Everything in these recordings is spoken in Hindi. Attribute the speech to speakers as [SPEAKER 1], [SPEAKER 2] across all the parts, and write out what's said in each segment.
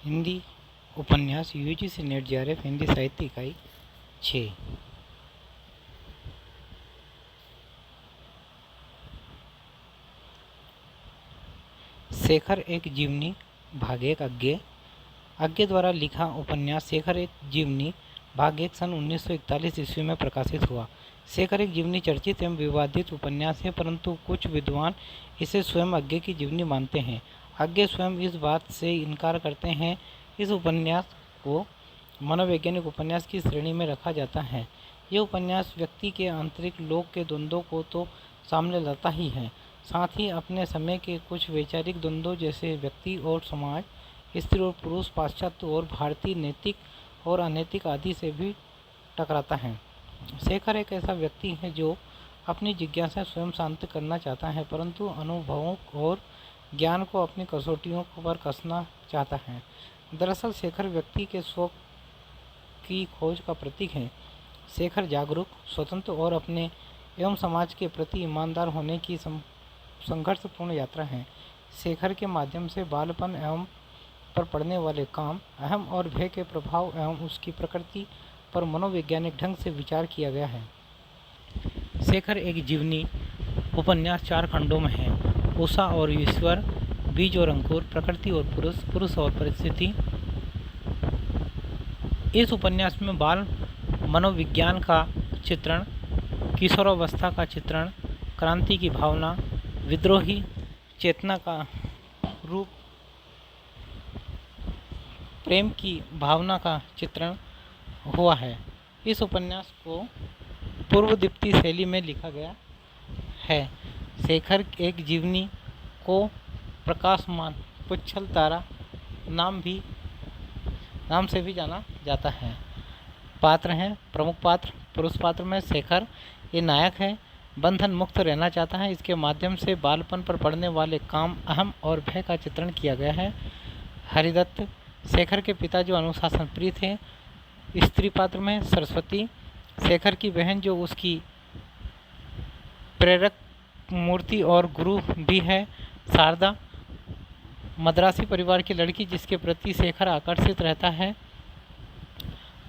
[SPEAKER 1] हिंदी उपन्यास यूजीसी नेट जेआरएफ हिंदी साहित्य इकाई 6। शेखर एक जीवनी भाग 1 आज्ञे द्वारा लिखा उपन्यास शेखर एक जीवनी भाग 1 सन 1941 ईस्वी में प्रकाशित हुआ। शेखर एक जीवनी चर्चित एवं विवादित उपन्यास है, परंतु कुछ विद्वान इसे स्वयं आज्ञे की जीवनी मानते हैं। आज्ञे स्वयं इस बात से इनकार करते हैं। इस उपन्यास को मनोवैज्ञानिक उपन्यास की श्रेणी में रखा जाता है। यह उपन्यास व्यक्ति के आंतरिक लोक के द्वंद्वों को तो सामने लाता ही है, साथ ही अपने समय के कुछ वैचारिक द्वंद्वों जैसे व्यक्ति और समाज, स्त्री और पुरुष, पाश्चात्य और भारतीय, नैतिक और अनैतिक आदि से भी टकराता है। शेखर एक ऐसा व्यक्ति है जो अपनी जिज्ञासा स्वयं शांत करना चाहता है, परंतु अनुभवों और ज्ञान को अपनी कसौटियों पर कसना चाहता है। दरअसल शेखर व्यक्ति के स्व की खोज का प्रतीक है। शेखर जागरूक, स्वतंत्र और अपने एवं समाज के प्रति ईमानदार होने की संघर्षपूर्ण यात्रा है। शेखर के माध्यम से बालपन एवं पर पड़ने वाले काम, अहम और भय के प्रभाव एवं उसकी प्रकृति पर मनोवैज्ञानिक ढंग से विचार किया गया है। शेखर एक जीवनी उपन्यास 4 खंडों में है। उषा और ईश्वर, बीज और अंकुर, प्रकृति और पुरुष, पुरुष और परिस्थिति। इस उपन्यास में बाल मनोविज्ञान का चित्रण, किशोरावस्था का चित्रण, क्रांति की भावना, विद्रोही चेतना का रूप, प्रेम की भावना का चित्रण हुआ है। इस उपन्यास को पूर्वदीप्ति शैली में लिखा गया है। शेखर एक जीवनी को प्रकाशमान पुच्छल तारा नाम से भी जाना जाता है। पात्र हैं, प्रमुख पात्र, पुरुष पात्र में शेखर ये नायक है। बंधन मुक्त रहना चाहता है। इसके माध्यम से बालपन पर पड़ने वाले काम, अहम और भय का चित्रण किया गया है। हरिदत्त शेखर के पिता जो अनुशासन प्रिय थे। स्त्री पात्र में सरस्वती शेखर की बहन जो उसकी प्रेरक मूर्ति और गुरु भी है। शारदा मद्रासी परिवार की लड़की जिसके प्रति शेखर आकर्षित रहता है।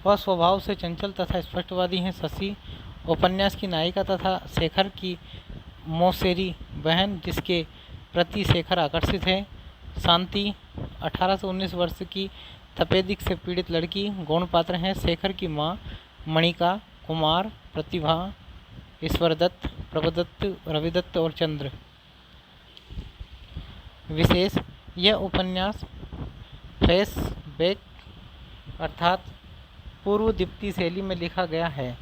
[SPEAKER 1] वह स्वभाव से चंचल तथा स्पष्टवादी हैं। शशि उपन्यास की नायिका तथा शेखर की मौसेरी बहन जिसके प्रति शेखर आकर्षित है। शांति 18 से 19 वर्ष की तपेदिक से पीड़ित लड़की गौण पात्र हैं। शेखर की माँ मणिका, कुमार, प्रतिभा, ईश्वरदत्त, प्रभुदत्त, रविदत्त और चंद्र। विशेष यह उपन्यास फ्लैशबैक अर्थात पूर्वदीप्ति शैली में लिखा गया है।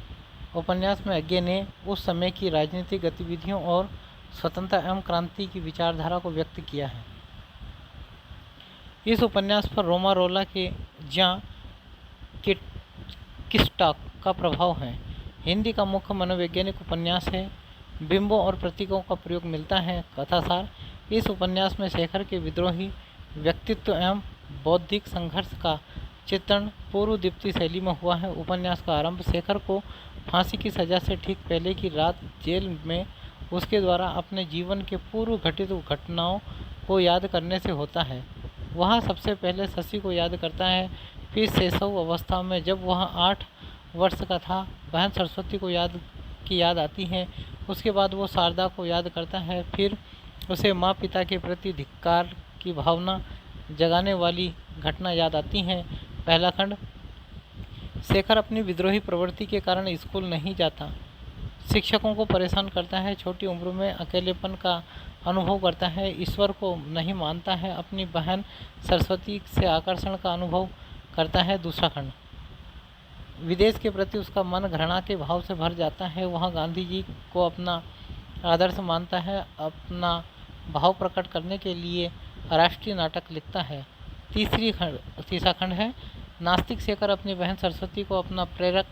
[SPEAKER 1] उपन्यास में आज्ञे ने उस समय की राजनीतिक गतिविधियों और स्वतंत्रता एवं क्रांति की विचारधारा को व्यक्त किया है। इस उपन्यास पर रोमारोला के जॉन किस्टॉक का प्रभाव है। हिंदी का मुख्य मनोवैज्ञानिक उपन्यास है। बिंबों और प्रतीकों का प्रयोग मिलता है। कथासार इस उपन्यास में शेखर के विद्रोही व्यक्तित्व एवं बौद्धिक संघर्ष का चित्रण पूर्वदीप्ति शैली में हुआ है। उपन्यास का आरंभ शेखर को फांसी की सजा से ठीक पहले की रात जेल में उसके द्वारा अपने जीवन के पूर्व घटित घटनाओं को याद करने से होता है। वह सबसे पहले शशि को याद करता है, फिर शैशव अवस्था में जब वह 8 वर्ष का था बहन सरस्वती को याद आती है। उसके बाद वो शारदा को याद करता है। फिर उसे माँ पिता के प्रति धिक्कार की भावना जगाने वाली घटना याद आती है। पहला खंड शेखर अपनी विद्रोही प्रवृत्ति के कारण स्कूल नहीं जाता, शिक्षकों को परेशान करता है, छोटी उम्र में अकेलेपन का अनुभव करता है, ईश्वर को नहीं मानता है, अपनी बहन सरस्वती से आकर्षण का अनुभव करता है। दूसरा खंड विदेश के प्रति उसका मन घृणा के भाव से भर जाता है। वह गांधी जी को अपना आदर्श मानता है। अपना भाव प्रकट करने के लिए राष्ट्रीय नाटक लिखता है। तीसरा खंड है नास्तिक शेखर अपनी बहन सरस्वती को अपना प्रेरक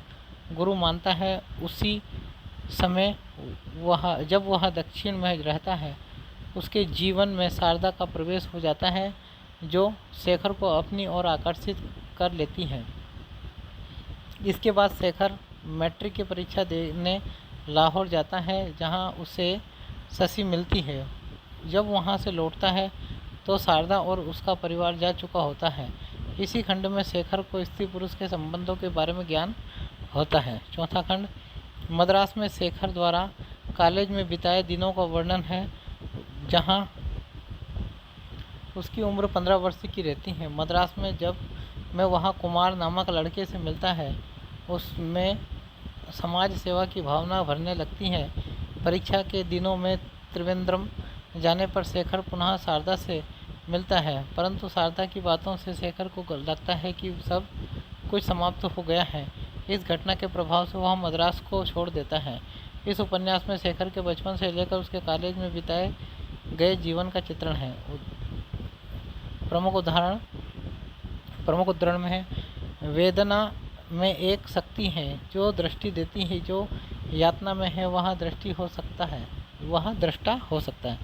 [SPEAKER 1] गुरु मानता है। उसी समय जब वह दक्षिण में रहता है उसके जीवन में शारदा का प्रवेश हो जाता है जो शेखर को अपनी ओर आकर्षित कर लेती है। इसके बाद शेखर मैट्रिक की परीक्षा देने लाहौर जाता है जहां उसे शशि मिलती है। जब वहां से लौटता है तो शारदा और उसका परिवार जा चुका होता है। इसी खंड में शेखर को स्त्री पुरुष के संबंधों के बारे में ज्ञान होता है। चौथा खंड मद्रास में शेखर द्वारा कॉलेज में बिताए दिनों का वर्णन है, जहां उसकी उम्र 15 वर्ष की रहती है। मद्रास में जब मैं वहां कुमार नामक लड़के से मिलता है, उसमें समाज सेवा की भावना भरने लगती है। परीक्षा के दिनों में त्रिवेंद्रम जाने पर शेखर पुनः शारदा से मिलता है, परंतु शारदा की बातों से शेखर को लगता है कि सब कुछ समाप्त हो गया है। इस घटना के प्रभाव से वह मद्रास को छोड़ देता है। इस उपन्यास में शेखर के बचपन से लेकर उसके कॉलेज में बिताए गए जीवन का चित्रण है। प्रमुख उदाहरण में है, वेदना में एक शक्ति है जो दृष्टि देती है, जो यातना में है वह दृष्टि हो सकता है, वह दृष्टा हो सकता है,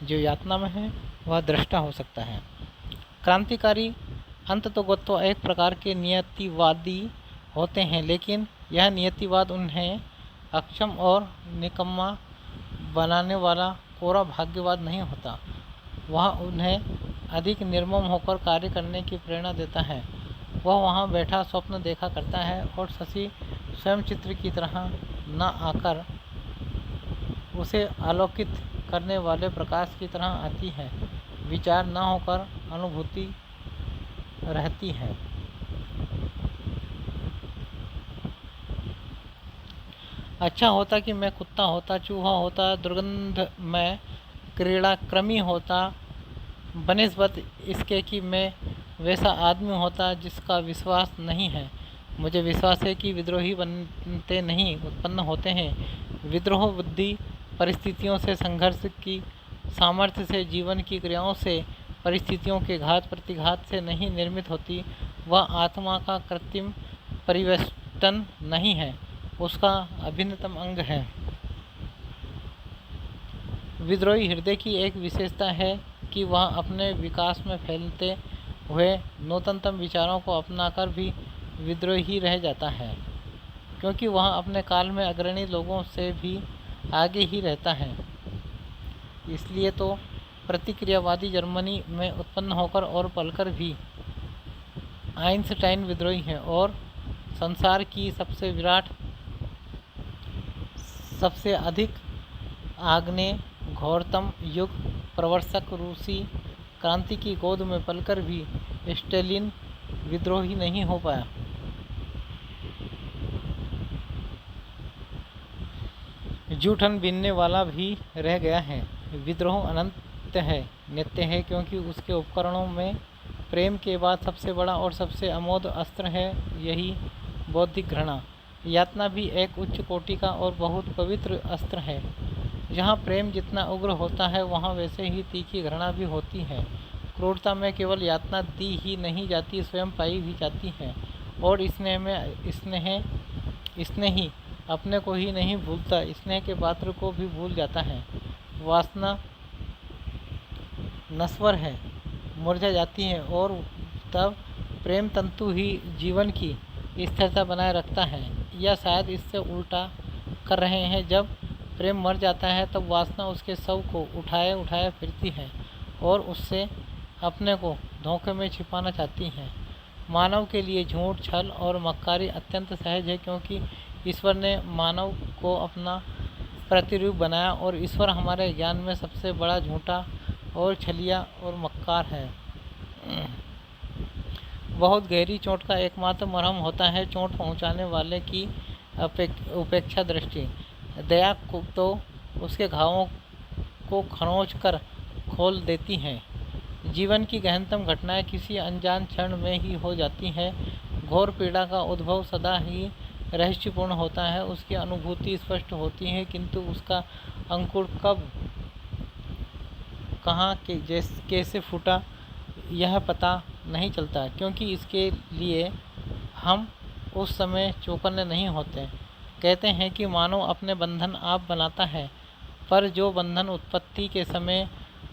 [SPEAKER 1] जो यातना में है वह दृष्टा हो सकता है। क्रांतिकारी अंततोगत्व एक प्रकार के नियतिवादी होते हैं, लेकिन यह नियतिवाद उन्हें अक्षम और निकम्मा बनाने वाला कोरा भाग्यवाद नहीं होता। वह उन्हें अधिक निर्मम होकर कार्य करने की प्रेरणा देता है। वह वहाँ बैठा स्वप्न देखा करता है और शशि स्वयं चित्र की तरह न आकर उसे आलोकित करने वाले प्रकाश की तरह आती है। विचार न होकर अनुभूति रहती है। अच्छा होता कि मैं कुत्ता होता, चूहा होता, दुर्गंधमय क्रीड़ाक्रमी होता, बनिस्बत इसके कि मैं वैसा आदमी होता जिसका विश्वास नहीं है। मुझे विश्वास है कि विद्रोही बनते नहीं, उत्पन्न होते हैं। विद्रोह बुद्धि परिस्थितियों से, संघर्ष की सामर्थ्य से, जीवन की क्रियाओं से, परिस्थितियों के घात प्रतिघात से नहीं निर्मित होती। वह आत्मा का कृत्रिम परिवेष्टन नहीं है, उसका अभिन्नतम अंग है। विद्रोही हृदय की एक विशेषता है कि वह अपने विकास में फैलते हुए नूतनतम विचारों को अपनाकर भी विद्रोही रह जाता है, क्योंकि वह अपने काल में अग्रणी लोगों से भी आगे ही रहता है। इसलिए तो प्रतिक्रियावादी जर्मनी में उत्पन्न होकर और पलकर भी आइंस्टाइन विद्रोही है, और संसार की सबसे विराट, सबसे अधिक आग्नेय घोरतम युग प्रवर्तक रूसी क्रांति की गोद में पलकर भी स्टालिन विद्रोही नहीं हो पाया। जूठन बीनने वाला भी रह गया है। विद्रोह अनंत है, नित्य है, क्योंकि उसके उपकरणों में प्रेम के बाद सबसे बड़ा और सबसे अमोघ अस्त्र है यही बौद्धिक घृणा। यातना भी एक उच्च कोटि का और बहुत पवित्र अस्त्र है। जहाँ प्रेम जितना उग्र होता है, वहाँ वैसे ही तीखी घृणा भी होती है। क्रूरता में केवल यातना दी ही नहीं जाती, स्वयं पाई भी जाती है। और स्नेह में स्नेही अपने को ही नहीं भूलता, स्नेह के पात्र को भी भूल जाता है। वासना नश्वर है, मुरझा जाती है, और तब प्रेम तंतु ही जीवन की स्थिरता बनाए रखता है। या शायद इससे उल्टा कर रहे हैं, जब प्रेम मर जाता है तब वासना उसके शव को उठाए उठाए फिरती है और उससे अपने को धोखे में छिपाना चाहती है। मानव के लिए झूठ, छल और मक्कारी अत्यंत सहज है, क्योंकि ईश्वर ने मानव को अपना प्रतिरूप बनाया, और ईश्वर हमारे ज्ञान में सबसे बड़ा झूठा और छलिया और मक्कार है। बहुत गहरी चोट का एकमात्र मरहम होता है चोट पहुंचाने वाले की उपेक्षा दृष्टि। दया को तो उसके घावों को खरोंच कर खोल देती है। जीवन की गहनतम घटनाएं किसी अनजान क्षण में ही हो जाती हैं। घोर पीड़ा का उद्भव सदा ही रहस्यपूर्ण होता है। उसकी अनुभूति स्पष्ट होती है, किंतु उसका अंकुर कब, कहाँ के कैसे फूटा यह पता नहीं चलता, क्योंकि इसके लिए हम उस समय चौकन्ने नहीं होते। कहते हैं कि मानव अपने बंधन आप बनाता है, पर जो बंधन उत्पत्ति के समय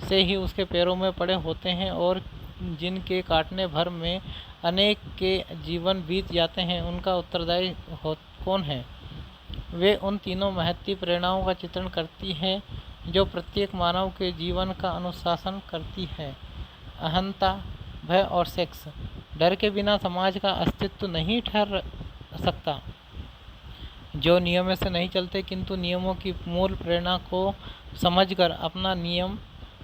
[SPEAKER 1] से ही उसके पैरों में पड़े होते हैं और जिनके काटने भर में अनेक के जीवन बीत जाते हैं, उनका उत्तरदायी कौन है? वे उन तीनों महत्ती प्रेरणाओं का चित्रण करती है जो प्रत्येक मानव के जीवन का अनुशासन करती है: अहंता, भय और सेक्स। डर के बिना समाज का अस्तित्व नहीं ठहर सकता। जो नियमों से नहीं चलते किंतु नियमों की मूल प्रेरणा को समझकर अपना नियम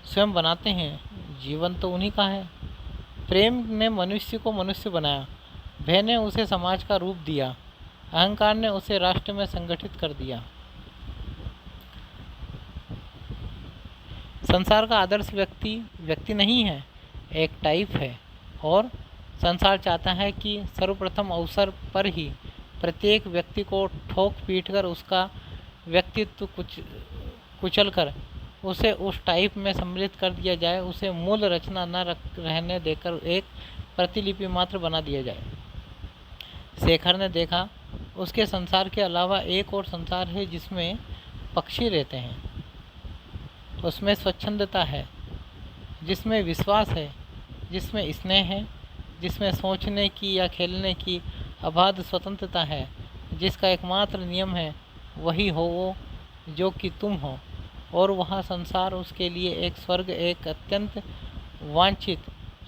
[SPEAKER 1] स्वयं बनाते हैं, जीवन तो उन्हीं का है। प्रेम ने मनुष्य को मनुष्य बनाया, भय ने उसे समाज का रूप दिया, अहंकार ने उसे राष्ट्र में संगठित कर दिया। संसार का आदर्श व्यक्ति व्यक्ति नहीं है, एक टाइप है, और संसार चाहता है कि सर्वप्रथम अवसर पर ही प्रत्येक व्यक्ति को ठोक पीट कर उसका व्यक्तित्व कुचल कर उसे उस टाइप में सम्मिलित कर दिया जाए, उसे मूल रचना न रहने देकर एक प्रतिलिपि मात्र बना दिया जाए। शेखर ने देखा उसके संसार के अलावा एक और संसार है जिसमें पक्षी रहते हैं, उसमें स्वच्छंदता है, जिसमें विश्वास है, जिसमें स्नेह है, जिसमें सोचने की या खेलने की अबाध स्वतंत्रता है, जिसका एकमात्र नियम है वही हो वो जो कि तुम हो। और वह संसार उसके लिए एक स्वर्ग, एक अत्यंत वांछित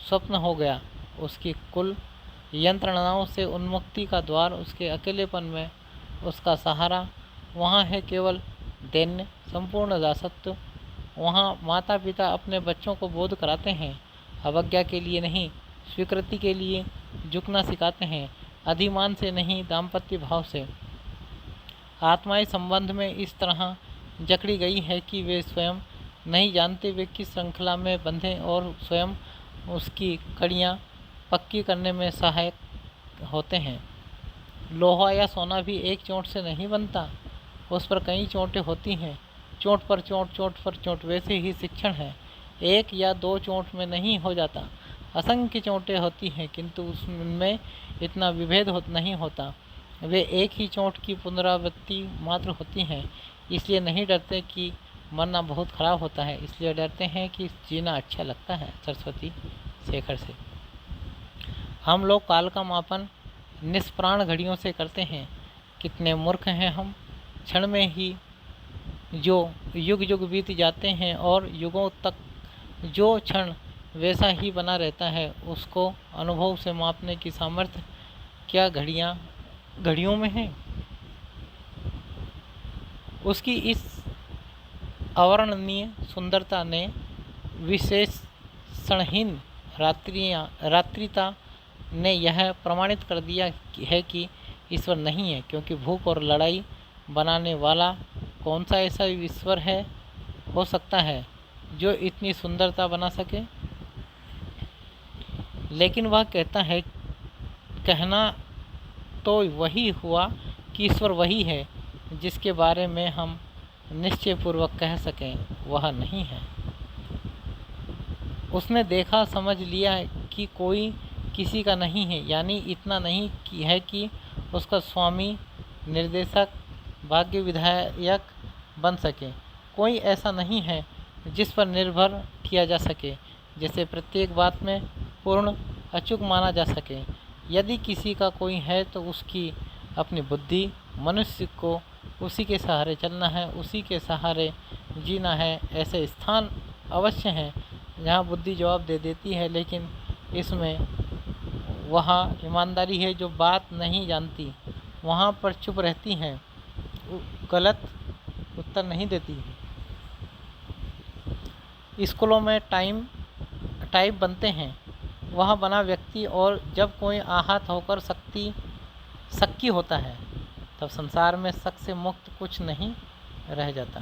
[SPEAKER 1] स्वप्न हो गया। उसकी कुल यंत्रणाओं से उन्मुक्ति का द्वार, उसके अकेलेपन में उसका सहारा। वहाँ है केवल दैन्य संपूर्ण दासत्व। वहाँ माता पिता अपने बच्चों को बोध कराते हैं, अवज्ञा के लिए नहीं, स्वीकृति के लिए झुकना सिखाते हैं, अधिमान से नहीं, दाम्पत्य भाव से। आत्माएं संबंध में इस तरह जकड़ी गई है कि वे स्वयं नहीं जानते वे किस श्रृंखला में बंधे और स्वयं उसकी कड़ियाँ पक्की करने में सहायक होते हैं। लोहा या सोना भी एक चोट से नहीं बनता, उस पर कई चोटें होती हैं, चोट पर चोट, चोट पर चोट। वैसे ही शिक्षण है, एक या दो चोट में नहीं हो जाता, असंख्य चोटें होती हैं, किंतु उसमें इतना विभेद नहीं होता। वे एक ही चोट की पुनरावृत्ति मात्र होती हैं। इसलिए नहीं डरते कि मरना बहुत खराब होता है, इसलिए डरते हैं कि जीना अच्छा लगता है। सरस्वती शेखर से। हम लोग काल का मापन निष्प्राण घड़ियों से करते हैं। कितने मूर्ख हैं हम। क्षण में ही जो युग युग बीत जाते हैं और युगों तक जो क्षण वैसा ही बना रहता है, उसको अनुभव से मापने की सामर्थ्य क्या घड़ियों में है? उसकी इस अवर्णनीय सुंदरता ने विशेषणहीन रात्रिता ने यह प्रमाणित कर दिया है कि ईश्वर नहीं है, क्योंकि भूख और लड़ाई बनाने वाला कौन सा ऐसा ईश्वर हो सकता है जो इतनी सुंदरता बना सके। लेकिन वह कहना तो वही हुआ कि ईश्वर वही है जिसके बारे में हम निश्चयपूर्वक कह सकें वह नहीं है। उसने देखा, समझ लिया कि कोई किसी का नहीं है, यानी इतना नहीं है कि उसका स्वामी, निर्देशक, भाग्य विधायक बन सके। कोई ऐसा नहीं है जिस पर निर्भर किया जा सके, जैसे प्रत्येक बात में पूर्ण अचूक माना जा सके। यदि किसी का कोई है तो उसकी अपनी बुद्धि। मनुष्य को उसी के सहारे चलना है, उसी के सहारे जीना है। ऐसे स्थान अवश्य हैं जहाँ बुद्धि जवाब दे देती है, लेकिन इसमें वहाँ ईमानदारी है जो बात नहीं जानती वहाँ पर चुप रहती हैं, गलत उत्तर नहीं देती। स्कूलों में टाइप बनते हैं, वह बना व्यक्ति, और जब कोई आहत होकर शक्की होता है तब संसार में शक से मुक्त कुछ नहीं रह जाता।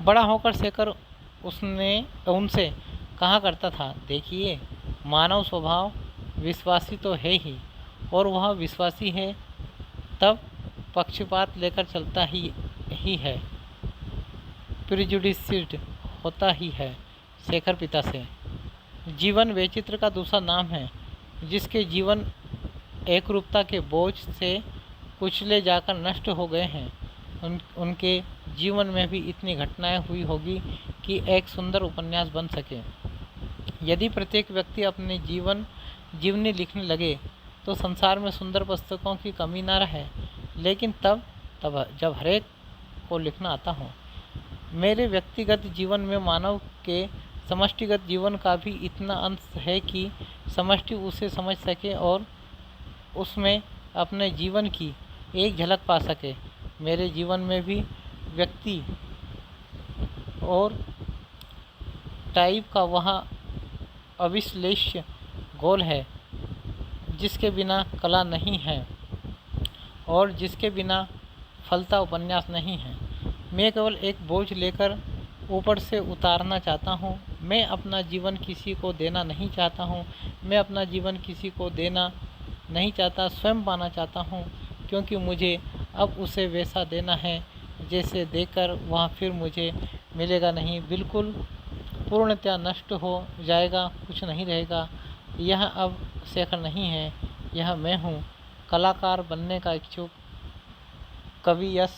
[SPEAKER 1] बड़ा होकर शेखर उनसे कहा करता था, देखिए, मानव स्वभाव विश्वासी तो है ही, और वह विश्वासी है तब पक्षपात लेकर चलता ही है, प्रिजुडिस्ड होता ही है। शेखर पिता से। जीवन वैचित्र का दूसरा नाम है, जिसके जीवन एकरूपता के बोझ से कुचले जाकर नष्ट हो गए हैं। उनके जीवन में भी इतनी घटनाएं हुई होगी कि एक सुंदर उपन्यास बन सके। यदि प्रत्येक व्यक्ति अपने जीवनी लिखने लगे तो संसार में सुंदर पुस्तकों की कमी न रहे। लेकिन तब जब हरेक को लिखना आता हो। मेरे व्यक्तिगत जीवन में मानव के समष्टिगत जीवन का भी इतना अंश है कि समष्टि उसे समझ सके और उसमें अपने जीवन की एक झलक पा सके। मेरे जीवन में भी व्यक्ति और टाइप का वहाँ अविश्लेष्य गोल है जिसके बिना कला नहीं है और जिसके बिना फलता उपन्यास नहीं है। मैं केवल एक बोझ लेकर ऊपर से उतारना चाहता हूँ। मैं अपना जीवन किसी को देना नहीं चाहता हूँ। मैं अपना जीवन किसी को देना नहीं चाहता, स्वयं पाना चाहता हूँ, क्योंकि मुझे अब उसे वैसा देना है जैसे देकर वह फिर मुझे मिलेगा नहीं, बिल्कुल पूर्णतया नष्ट हो जाएगा, कुछ नहीं रहेगा। यह अब शेखर नहीं है, यह मैं हूँ, कलाकार बनने का इच्छुक कवि यश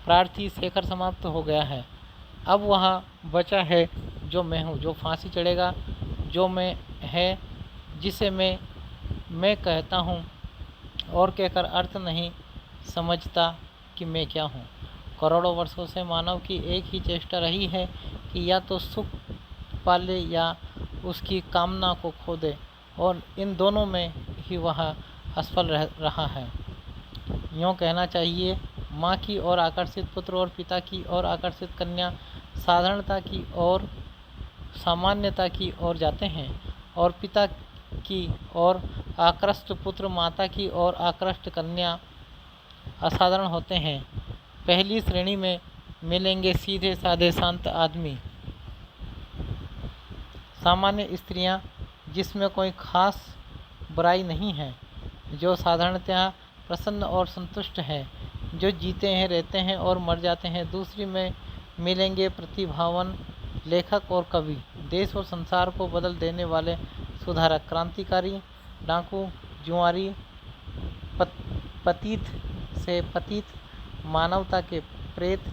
[SPEAKER 1] प्रार्थी शेखर समाप्त हो गया है। अब वहाँ बचा है जो मैं हूँ, जो फांसी चढ़ेगा, जो मैं है, जिसे मैं कहता हूँ और कहकर अर्थ नहीं समझता कि मैं क्या हूँ। करोड़ों वर्षों से मानव की एक ही चेष्टा रही है कि या तो सुख पाले या उसकी कामना को खो दे, और इन दोनों में ही वह असफल रहा है। यूँ कहना चाहिए, माँ की ओर आकर्षित पुत्र और पिता की ओर आकर्षित कन्या साधारणता की ओर, सामान्यता की ओर जाते हैं, और पिता की ओर आकृष्ट पुत्र माता की ओर आकृष्ट कन्या असाधारण होते हैं। पहली श्रेणी में मिलेंगे सीधे साधे शांत आदमी, सामान्य स्त्रियां जिसमें कोई खास बुराई नहीं है, जो साधारणतः प्रसन्न और संतुष्ट हैं, जो जीते हैं, रहते हैं और मर जाते हैं। दूसरी में मिलेंगे प्रतिभावान लेखक और कवि, देश और संसार को बदल देने वाले सुधारक, क्रांतिकारी, डाकू, जुआरी, पतित से पतित, मानवता के प्रेत,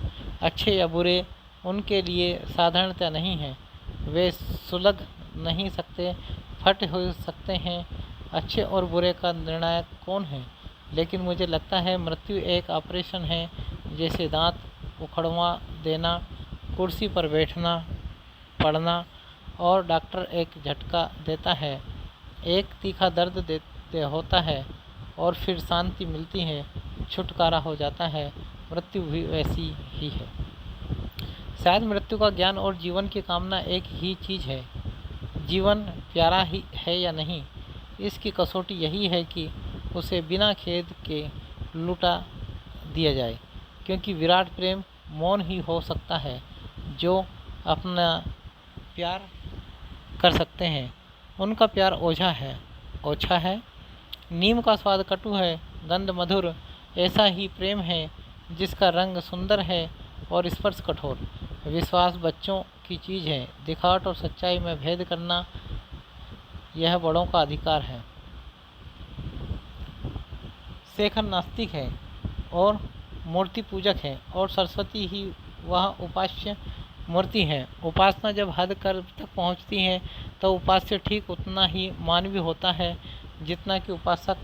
[SPEAKER 1] अच्छे या बुरे उनके लिए साधारणता नहीं है। वे सुलग नहीं सकते, फट हो सकते हैं। अच्छे और बुरे का निर्णायक कौन है? लेकिन मुझे लगता है मृत्यु एक ऑपरेशन है, जैसे दांत उखड़वा देना, कुर्सी पर बैठना पड़ना, और डॉक्टर एक झटका देता है, एक तीखा दर्द देते होता है और फिर शांति मिलती है, छुटकारा हो जाता है। मृत्यु भी वैसी ही है। शायद मृत्यु का ज्ञान और जीवन की कामना एक ही चीज़ है। जीवन प्यारा ही है या नहीं, इसकी कसौटी यही है कि उसे बिना खेद के लुटा दिया जाए, क्योंकि विराट प्रेम मौन ही हो सकता है। जो अपना प्यार कर सकते हैं उनका प्यार ओछा है। नीम का स्वाद कटु है, गंध मधुर, ऐसा ही प्रेम है जिसका रंग सुंदर है और स्पर्श कठोर। विश्वास बच्चों की चीज़ है, दिखावट और सच्चाई में भेद करना यह बड़ों का अधिकार है। शेखर नास्तिक है और मूर्ति पूजक है, और सरस्वती ही वह उपास्य मूर्ति है। उपासना जब हद कर तक पहुँचती है तो उपास्य ठीक उतना ही मानवीय होता है जितना कि उपासक,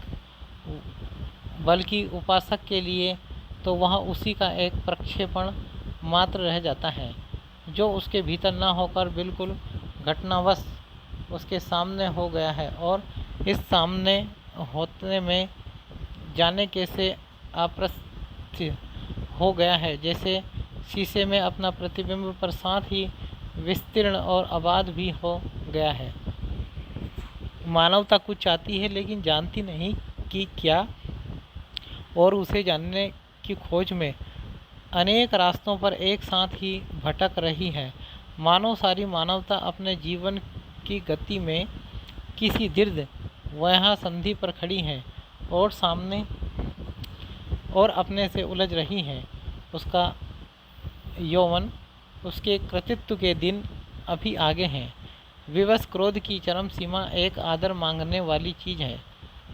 [SPEAKER 1] बल्कि उपासक के लिए तो वह उसी का एक प्रक्षेपण मात्र रह जाता है, जो उसके भीतर न होकर बिल्कुल घटनावश उसके सामने हो गया है, और इस सामने होने में जाने कैसे अप्रत्य हो गया है, जैसे शीशे में अपना प्रतिबिंब, पर साथ ही विस्तीर्ण और आबाद भी हो गया है। मानवता कुछ चाहती है लेकिन जानती नहीं कि क्या, और उसे जानने की खोज में अनेक रास्तों पर एक साथ ही भटक रही है। मानो सारी मानवता अपने जीवन की गति में किसी दीर्घ वहाँ संधि पर खड़ी है और सामने और अपने से उलझ रही है। उसका यौवन, उसके कृतित्व के दिन अभी आगे हैं। विवश क्रोध की चरम सीमा एक आदर मांगने वाली चीज़ है।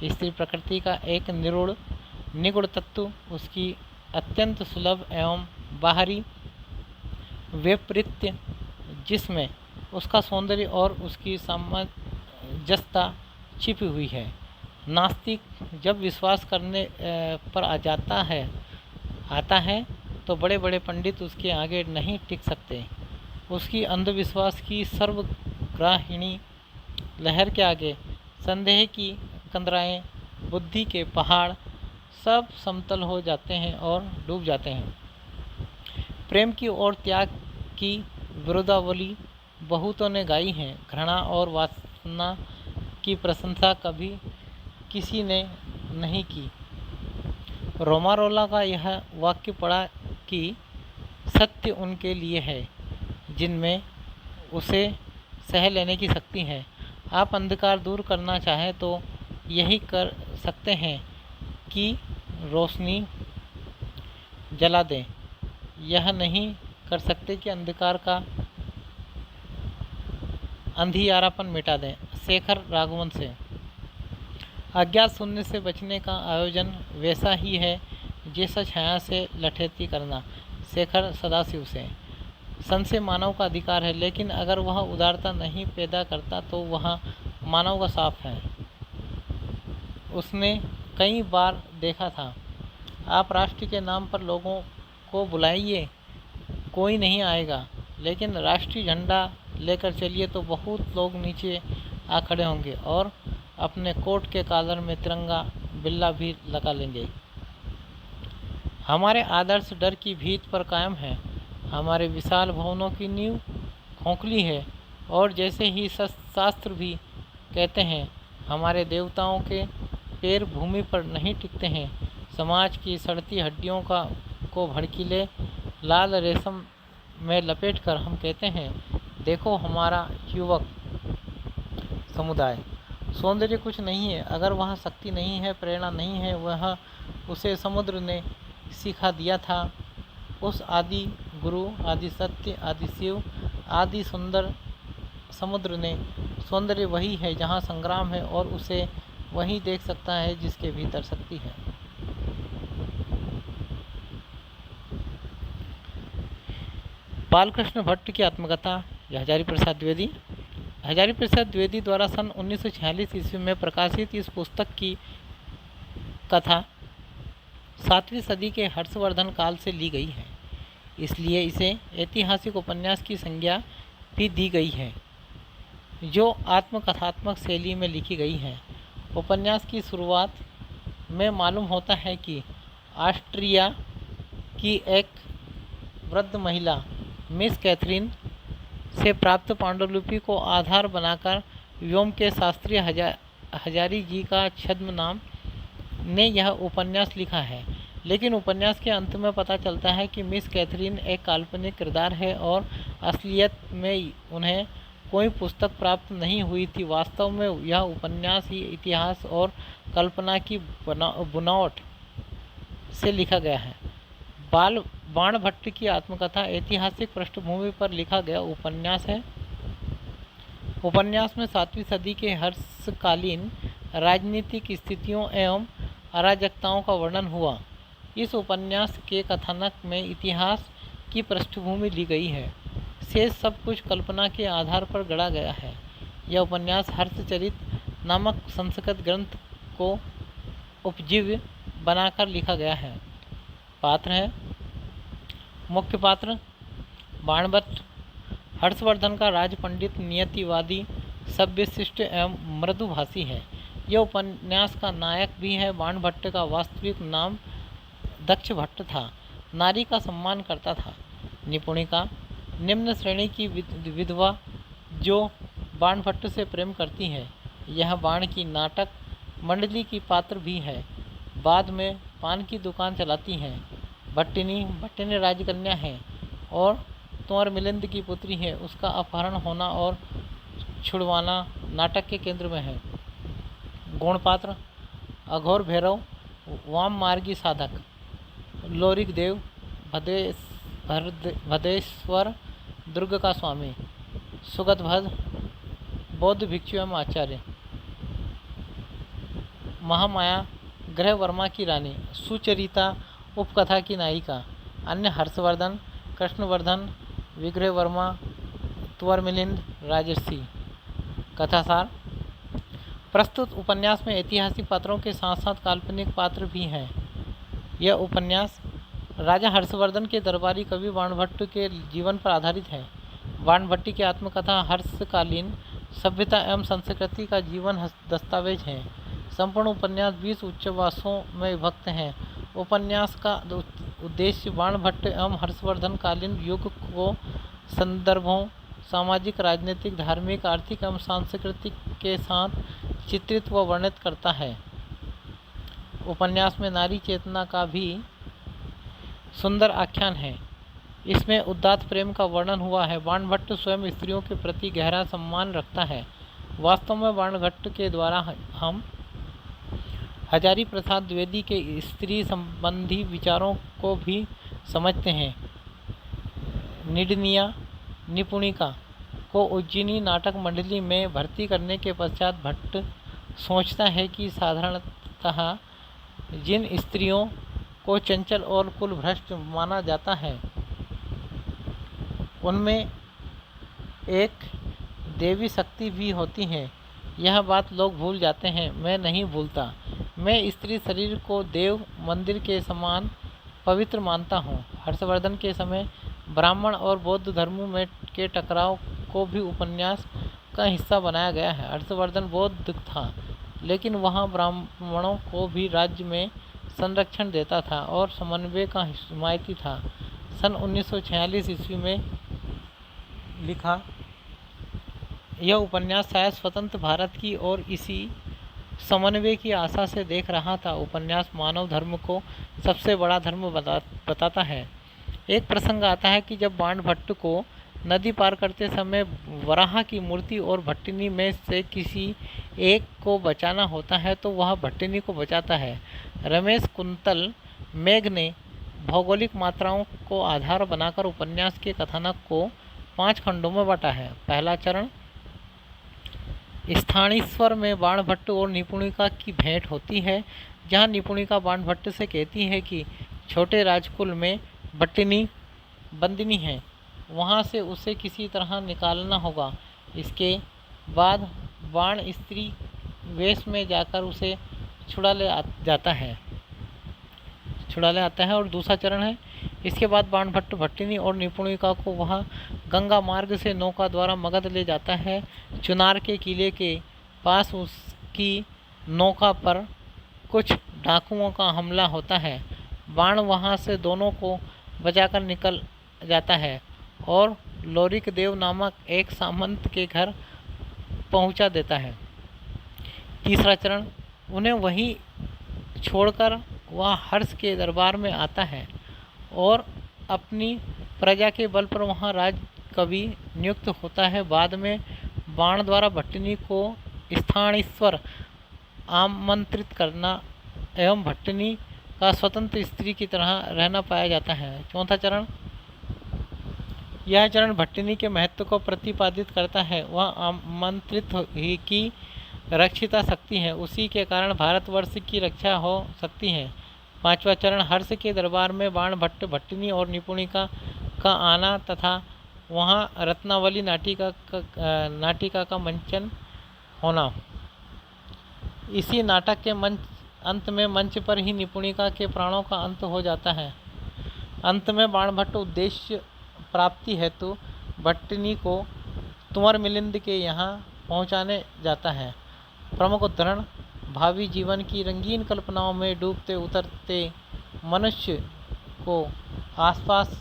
[SPEAKER 1] स्त्री प्रकृति का एक निगुण तत्व, उसकी अत्यंत सुलभ एवं बाहरी वैपरीत्य, जिसमें उसका सौंदर्य और उसकी सामंजस्यता छिपी हुई है। नास्तिक जब विश्वास करने पर आता है तो बड़े बड़े पंडित उसके आगे नहीं टिक सकते। उसकी अंधविश्वास की सर्वग्राहिणी लहर के आगे संदेह की कंदराएं, बुद्धि के पहाड़ सब समतल हो जाते हैं और डूब जाते हैं। प्रेम की और त्याग की विरोधावली बहुतों ने गाई है। घृणा और वासना की प्रशंसा कभी किसी ने नहीं की। रोमारोला का यह वाक्य पढ़ा कि सत्य उनके लिए है जिनमें उसे सह लेने की शक्ति है। आप अंधकार दूर करना चाहें तो यही कर सकते हैं कि रोशनी जला दें। यह नहीं कर सकते कि अंधकार का अंधियारापन मिटा दें। शेखर राघवन। अज्ञात शून्य से बचने का आयोजन वैसा ही है जैसा छाया से लठेती करना। शेखर सदाशिव। संशय मानव का अधिकार है, लेकिन अगर वह उदारता नहीं पैदा करता तो वह मानव का शाप है। उसने कई बार देखा था। आप राष्ट्र के नाम पर लोगों को बुलाइए, कोई नहीं आएगा, लेकिन राष्ट्रीय झंडा लेकर चलिए तो बहुत लोग नीचे आ खड़े होंगे और अपने कोट के कॉलर में तिरंगा बिल्ला भी लगा लेंगे। हमारे आदर्श डर की भीत पर कायम है। हमारे विशाल भवनों की नींव खोखली है और जैसे ही शास्त्र भी कहते हैं, हमारे देवताओं के पैर भूमि पर नहीं टिकते हैं। समाज की सड़ती हड्डियों को भड़कीले लाल रेशम में लपेटकर हम कहते हैं, देखो हमारा युवक समुदाय। सौंदर्य कुछ नहीं है अगर वहाँ शक्ति नहीं है, प्रेरणा नहीं है। वह उसे समुद्र ने सिखा दिया था। उस आदि गुरु, आदि सत्य, आदि शिव, आदि सुंदर समुद्र ने सौंदर्य वही है जहाँ संग्राम है और उसे वही देख सकता है जिसके भीतर शक्ति है। बालकृष्ण भट्ट की आत्मकथा हजारी प्रसाद द्विवेदी। हजारी प्रसाद द्विवेदी द्वारा सन 1946 ईस्वी में प्रकाशित इस पुस्तक की कथा 7वीं सदी के हर्षवर्धन काल से ली गई है, इसलिए इसे ऐतिहासिक उपन्यास की संज्ञा भी दी गई है, जो आत्मकथात्मक शैली में लिखी गई है। उपन्यास की शुरुआत में मालूम होता है कि ऑस्ट्रिया की एक वृद्ध महिला मिस कैथरीन से प्राप्त पांडुलिपि को आधार बनाकर व्योम के शास्त्री हजारी जी का छद्म नाम ने यह उपन्यास लिखा है। लेकिन उपन्यास के अंत में पता चलता है कि मिस कैथरीन एक काल्पनिक किरदार है और असलियत में उन्हें कोई पुस्तक प्राप्त नहीं हुई थी। वास्तव में यह उपन्यास ही इतिहास और कल्पना की बुनावट से लिखा गया है। बाणभट्ट की आत्मकथा ऐतिहासिक पृष्ठभूमि पर लिखा गया उपन्यास है। उपन्यास में 7वीं सदी के हर्षकालीन राजनीतिक स्थितियों एवं अराजकताओं का वर्णन हुआ। इस उपन्यास के कथानक में इतिहास की पृष्ठभूमि ली गई है। शेष सब कुछ कल्पना के आधार पर गढ़ा गया है। यह उपन्यास हर्षचरित नामक संस्कृत ग्रंथ को उपजीव्य बनाकर लिखा गया है। पात्र हैं। मुख्य पात्र बाणभट्ट हर्षवर्धन का राजपंडित, नियतिवादी, सभ्यशिष्ट एवं मृदुभाषी है। यह उपन्यास का नायक भी है। बाणभट्ट का वास्तविक नाम दक्ष भट्ट था। नारी का सम्मान करता था। निपुणिका निम्न श्रेणी की विधवा जो बाणभट्ट से प्रेम करती है। यह बाण की नाटक मंडली की पात्र भी है। बाद में पान की दुकान चलाती हैं। भट्टिनी राजकन्या है और तुंवर मिलिंद की पुत्री है। उसका अपहरण होना और छुड़वाना नाटक के केंद्र में है। गौण पात्र अघोर भैरव, वाम मार्गी साधक, लोरिक देव, भदेश्वर, दुर्ग का स्वामी, सुगतभद, बौद्ध भिक्षु एवं आचार्य, महामाया ग्रह वर्मा की रानी, सुचरिता उपकथा की नायिका, अन्य हर्षवर्धन, कृष्णवर्धन, विग्रह वर्मा, तुंवर मिलिंद, राजर्षि। कथासार प्रस्तुत उपन्यास में ऐतिहासिक पात्रों के साथ साथ काल्पनिक पात्र भी हैं। यह उपन्यास राजा हर्षवर्धन के दरबारी कवि बाणभट्ट के जीवन पर आधारित है। बाणभट्टी की आत्मकथा हर्षकालीन सभ्यता एवं संस्कृति का जीवन दस्तावेज है। संपूर्ण उपन्यास 20 उच्चवासों में विभक्त है। उपन्यास का उद्देश्य बाणभट्ट एवं हर्षवर्धन कालीन युग को संदर्भों सामाजिक, राजनीतिक, धार्मिक, आर्थिक एवं सांस्कृतिक के साथ चित्रित व वर्णित करता है। उपन्यास में नारी चेतना का भी सुंदर आख्यान है। इसमें उदात्त प्रेम का वर्णन हुआ है। बाणभट्ट स्वयं स्त्रियों के प्रति गहरा सम्मान रखता है। वास्तव में बाणभट्ट के द्वारा हम हजारी प्रसाद द्विवेदी के स्त्री संबंधी विचारों को भी समझते हैं। निडनिया निपुणिका को उज्जैनी नाटक मंडली में भर्ती करने के पश्चात भट्ट सोचता है कि साधारणतः जिन स्त्रियों को चंचल और कुलभ्रष्ट माना जाता है उनमें एक देवी शक्ति भी होती है। यह बात लोग भूल जाते हैं, मैं नहीं भूलता। मैं स्त्री शरीर को देव मंदिर के समान पवित्र मानता हूँ। हर्षवर्धन के समय ब्राह्मण और बौद्ध धर्मों में के टकराव को भी उपन्यास का हिस्सा बनाया गया है। हर्षवर्धन बौद्ध था, लेकिन वहाँ ब्राह्मणों को भी राज्य में संरक्षण देता था और समन्वय का हिमायती था। सन 1946 ईस्वी में लिखा यह उपन्यास शायद स्वतंत्र भारत की और इसी समन्वय की आशा से देख रहा था। उपन्यास मानव धर्म को सबसे बड़ा धर्म बताता है। एक प्रसंग आता है कि जब बाणभट्ट को नदी पार करते समय वराह की मूर्ति और भट्टिनी में से किसी एक को बचाना होता है तो वह भट्टिनी को बचाता है। रमेश कुंतल मेघ ने भौगोलिक मात्राओं को आधार बनाकर उपन्यास के कथानक को 5 खंडों में बांटा है। पहला चरण स्थानीश्वर में बाणभट्ट और निपुणिका की भेंट होती है, जहां निपुणिका बाणभट्ट से कहती है कि छोटे राजकुल में भट्टिनी बंदिनी है, वहां से उसे किसी तरह निकालना होगा। इसके बाद बाण स्त्री वेश में जाकर उसे छुड़ा ले आता है और दूसरा चरण है इसके बाद बाणभट्ट भट्टिनी और निपुणिका को वह गंगा मार्ग से नौका द्वारा मगध ले जाता है। चुनार के किले के पास उसकी नौका पर कुछ डाकुओं का हमला होता है। बाण वहां से दोनों को बचाकर निकल जाता है और लोरिक देव नामक एक सामंत के घर पहुंचा देता है। तीसरा चरण उन्हें वहीं छोड़कर वह हर्ष के दरबार में आता है और अपनी प्रजा के बल पर वहां राज कवि नियुक्त होता है। बाद में बाण द्वारा भट्टिनी को स्थानीश्वर आमंत्रित करना एवं भट्टिनी का स्वतंत्र स्त्री की तरह रहना पाया जाता है। चौथा चरण यह चरण भट्टिनी के महत्व को प्रतिपादित करता है। वह आमंत्रित ही की रक्षिता शक्ति है, उसी के कारण भारतवर्ष की रक्षा हो सकती है। पांचवा चरण हर्ष के दरबार में बाणभट्ट भट्टिनी और निपुणिका का आना तथा वहां रत्नावली नाटिका का मंचन होना। इसी नाटक के अंत में मंच पर ही निपुणिका के प्राणों का अंत हो जाता है। अंत में बाणभट्ट उद्देश्य प्राप्ति हेतु भट्टिनी को तुंवर मिलिंद के यहाँ पहुँचाने जाता है। प्रमुख उदाहरण भावी जीवन की रंगीन कल्पनाओं में डूबते उतरते मनुष्य को आसपास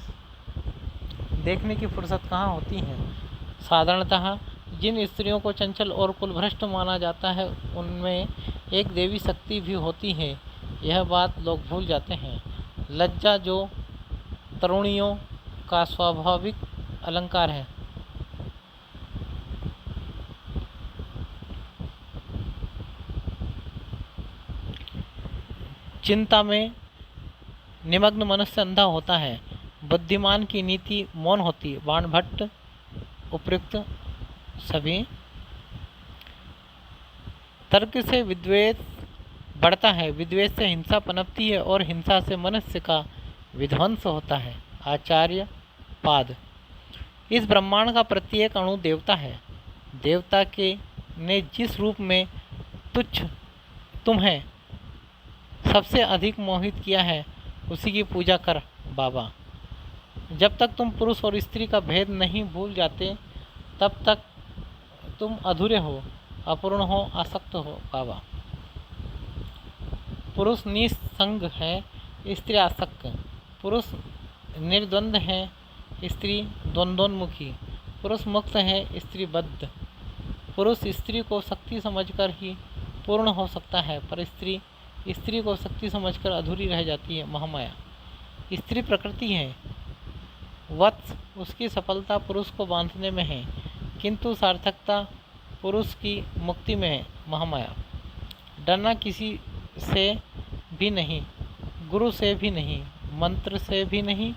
[SPEAKER 1] देखने की फुर्सत कहाँ होती है। साधारणतः जिन स्त्रियों को चंचल और कुलभ्रष्ट माना जाता है उनमें एक देवी शक्ति भी होती है, यह बात लोग भूल जाते हैं। लज्जा जो तरुणियों का स्वाभाविक अलंकार है। चिंता में निमग्न मनुष्य अंधा होता है, बुद्धिमान की नीति मौन होती। बाणभट्ट उपयुक्त सभी तर्क से विद्वेष बढ़ता है, विद्वेष से हिंसा पनपती है और हिंसा से मनुष्य का विध्वंस होता है। आचार्य पाद इस ब्रह्मांड का प्रत्येक अणु देवता है। देवता के ने जिस रूप में तुम्हें सबसे अधिक मोहित किया है उसी की पूजा कर। बाबा। जब तक तुम पुरुष और स्त्री का भेद नहीं भूल जाते तब तक तुम अधूरे हो, अपूर्ण हो, आसक्त हो। बाबा। पुरुष निसंग है, स्त्री आसक्त। पुरुष निर्द्वंद है, स्त्री द्वंद्वोन्मुखी। पुरुष मुक्त है, स्त्री बद्ध। पुरुष स्त्री को शक्ति समझकर ही पूर्ण हो सकता है, पर स्त्री स्त्री को शक्ति समझकर अधूरी रह जाती है। महामाया। स्त्री प्रकृति है, वत्स उसकी सफलता पुरुष को बांधने में है, किंतु सार्थकता पुरुष की मुक्ति में है। महामाया। डरना किसी से भी नहीं, गुरु से भी नहीं, मंत्र से भी नहीं,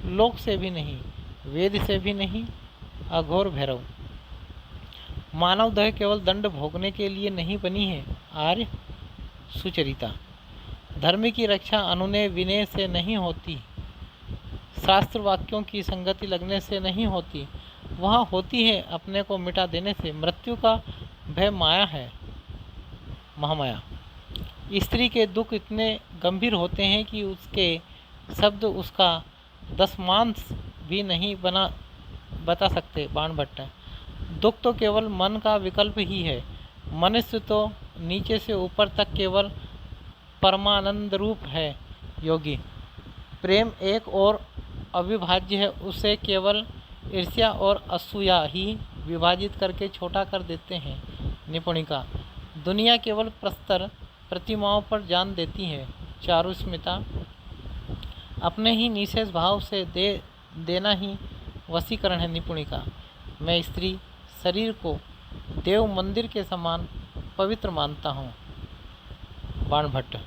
[SPEAKER 1] लोक से भी नहीं, वेद से भी नहीं। अघोर भैरव। मानव देह केवल दंड भोगने के लिए नहीं बनी है। आर्य सुचरिता। धर्म की रक्षा अनुनय विनय से नहीं होती, शास्त्र वाक्यों की संगति लगने से नहीं होती, वह होती है अपने को मिटा देने से। मृत्यु का भय माया है। महामाया। स्त्री के दुख इतने गंभीर होते हैं कि उसके शब्द उसका दशमांश भी नहीं बता सकते। बाणभट्ट। दुख तो केवल मन का विकल्प ही है। मनुष्य तो नीचे से ऊपर तक केवल परमानंद रूप है। योगी। प्रेम एक और अविभाज्य है, उसे केवल ईर्ष्या और असूया ही विभाजित करके छोटा कर देते हैं। निपुणिका। दुनिया केवल प्रस्तर प्रतिमाओं पर जान देती है। चारुस्मिता। अपने ही निशेष भाव से देना ही वशीकरण है। निपुणिका। मैं स्त्री शरीर को देव मंदिर के समान पवित्र मानता हूँ। बाणभट्ट।